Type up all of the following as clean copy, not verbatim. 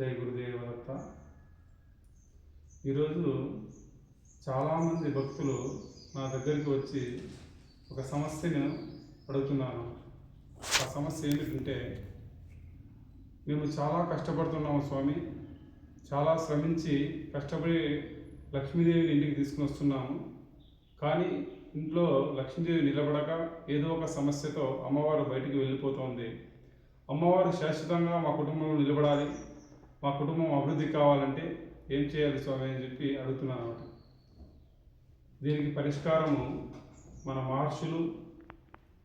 జై గురుదేవదత్త. ఈరోజు చాలామంది భక్తులు నా దగ్గరికి వచ్చి ఒక సమస్యను అడుగుతున్నాను. ఆ సమస్య ఏమిటంటే, మేము చాలా కష్టపడుతున్నాము స్వామి, చాలా శ్రమించి కష్టపడి లక్ష్మీదేవిని ఇంటికి తీసుకుని వస్తున్నాము. కానీ ఇంట్లో లక్ష్మీదేవి నిలబడక ఏదో ఒక సమస్యతో అమ్మవారు బయటికి వెళ్ళిపోతుంది. అమ్మవారు శాశ్వతంగా మా కుటుంబంలో నిలబడాలి, మా కుటుంబం అభివృద్ధి కావాలంటే ఏం చేయాలి స్వామి అని చెప్పి అడుగుతున్నాను అన్నమాట. దీనికి పరిష్కారము మన మహర్షులు,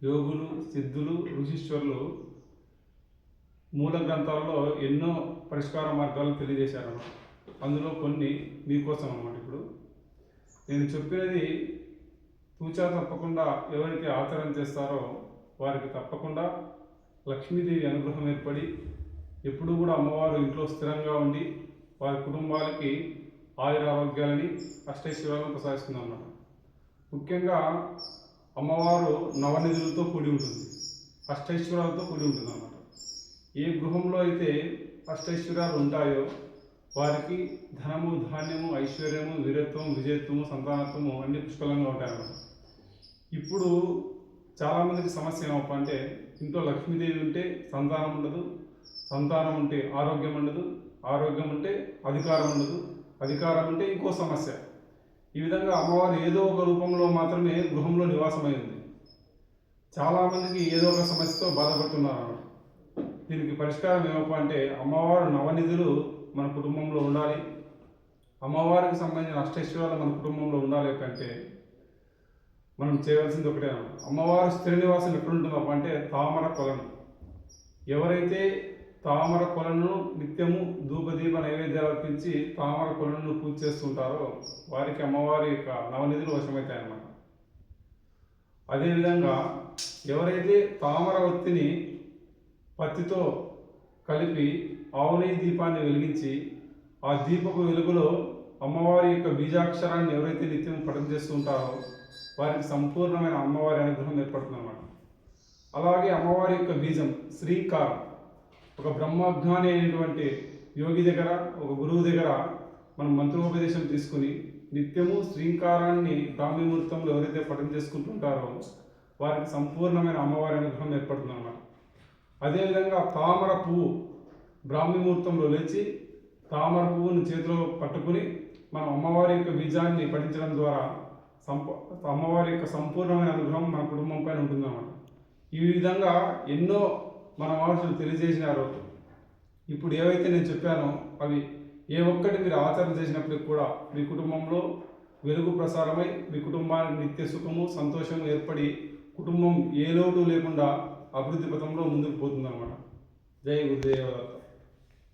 యోగులు, సిద్ధులు, ఋషీశ్వరులు మూల గ్రంథాలలో ఎన్నో పరిష్కార మార్గాలు తెలియజేశారన్నమాట. అందులో కొన్ని మీకోసం అన్నమాట. ఇప్పుడు నేను చెప్పినది తూచా తప్పకుండా ఎవరైతే ఆచరణ చేస్తారో వారికి తప్పకుండా లక్ష్మీదేవి అనుగ్రహం ఏర్పడి ఎప్పుడూ కూడా అమ్మవారు ఇంట్లో స్థిరంగా ఉండి వారి కుటుంబాలకి ఆయురారోగ్యాలని అష్టైశ్వర్యాలను ప్రసాదిస్తుంది అన్నమాట. ముఖ్యంగా అమ్మవారు నవనిధులతో కూడి ఉంటుంది, అష్టైశ్వర్యాలతో కూడి ఉంటుంది అన్నమాట. ఏ గృహంలో అయితే అష్టైశ్వర్యాలు ఉంటాయో వారికి ధనము, ధాన్యము, ఐశ్వర్యము, వీరత్వం, విజయత్వము, సంతానత్వము అన్ని పుష్కలంగా ఉంటాయన్నమాట. ఇప్పుడు చాలామందికి సమస్య ఏమప్ప అంటే, ఇంట్లో లక్ష్మీదేవి ఉంటే సంతానం ఉండదు, సంతానం ఉంటే ఆరోగ్యం ఉండదు, ఆరోగ్యం ఉంటే అధికారం ఉండదు, అధికారం ఉంటే ఇంకో సమస్య. ఈ విధంగా అమ్మవారు ఏదో ఒక రూపంలో మాత్రమే గృహంలో నివాసమైంది. చాలామందికి ఏదో ఒక సమస్యతో బాధపడుతున్నారు. దీనికి పరిష్కారం ఏమప్ప అంటే, అమ్మవారు నవనిధులు మన కుటుంబంలో ఉండాలి, అమ్మవారికి సంబంధించిన అష్టైశ్వర్యాలు మన కుటుంబంలో ఉండాలి అంటే మనం చేయవలసింది ఒకటే. అమ్మవారు స్థిర నివాసం ఎక్కడుంటుందో అంటే తామర కొలను. ఎవరైతే తామర కొలను నిత్యము ధూపదీప నైవేద్యాలు అర్పించి తామర కొలను పూజ చేస్తుంటారో వారికి అమ్మవారి యొక్క నవనిధులు వశమవుతాయి అన్నమాట. అదేవిధంగా ఎవరైతే తామర ఒత్తిని పత్తితో కలిపి ఆవునేయి దీపాన్ని వెలిగించి ఆ దీపపు వెలుగులో అమ్మవారి యొక్క బీజాక్షరాన్ని ఎవరైతే నిత్యం పఠనం చేస్తూ ఉంటారో వారికి సంపూర్ణమైన అమ్మవారి అనుగ్రహం ఏర్పడుతుంది అన్నమాట. అలాగే అమ్మవారి యొక్క బీజం శ్రీకారం. ఒక బ్రహ్మజ్ఞాని అయినటువంటి యోగి దగ్గర, ఒక గురువు దగ్గర మనం మంత్రోపదేశం తీసుకుని నిత్యము శ్రీకారాన్ని బ్రాహ్మీ ముహూర్తంలో ఎవరైతే పఠనం చేసుకుంటుంటారో వారికి సంపూర్ణమైన అమ్మవారి అనుగ్రహం ఏర్పడుతుంది అన్నమాట. అదేవిధంగా తామర పువ్వు బ్రాహ్మీ ముహూర్తంలో లేచి తామర పువ్వును చేతిలో పట్టుకుని మనం అమ్మవారి యొక్క బీజాన్ని పఠించడం ద్వారా అమ్మవారి యొక్క సంపూర్ణమైన అనుగ్రహం మన కుటుంబం పైన ఉంటుందన్నమాట. ఈ విధంగా ఎన్నో మన మహర్షులు తెలియజేసినారు. ఇప్పుడు ఏవైతే నేను చెప్పానో అవి ఏ ఒక్కటి మీరు ఆచరణ చేసినప్పటికి కూడా మీ కుటుంబంలో వెలుగు ప్రసారమై మీ కుటుంబానికి నిత్య సుఖము, సంతోషము ఏర్పడి కుటుంబం ఏ లోటు లేకుండా అభివృద్ధి పథంలో ముందుకు పోతుందన్నమాట. జై గురుదేవదత్త.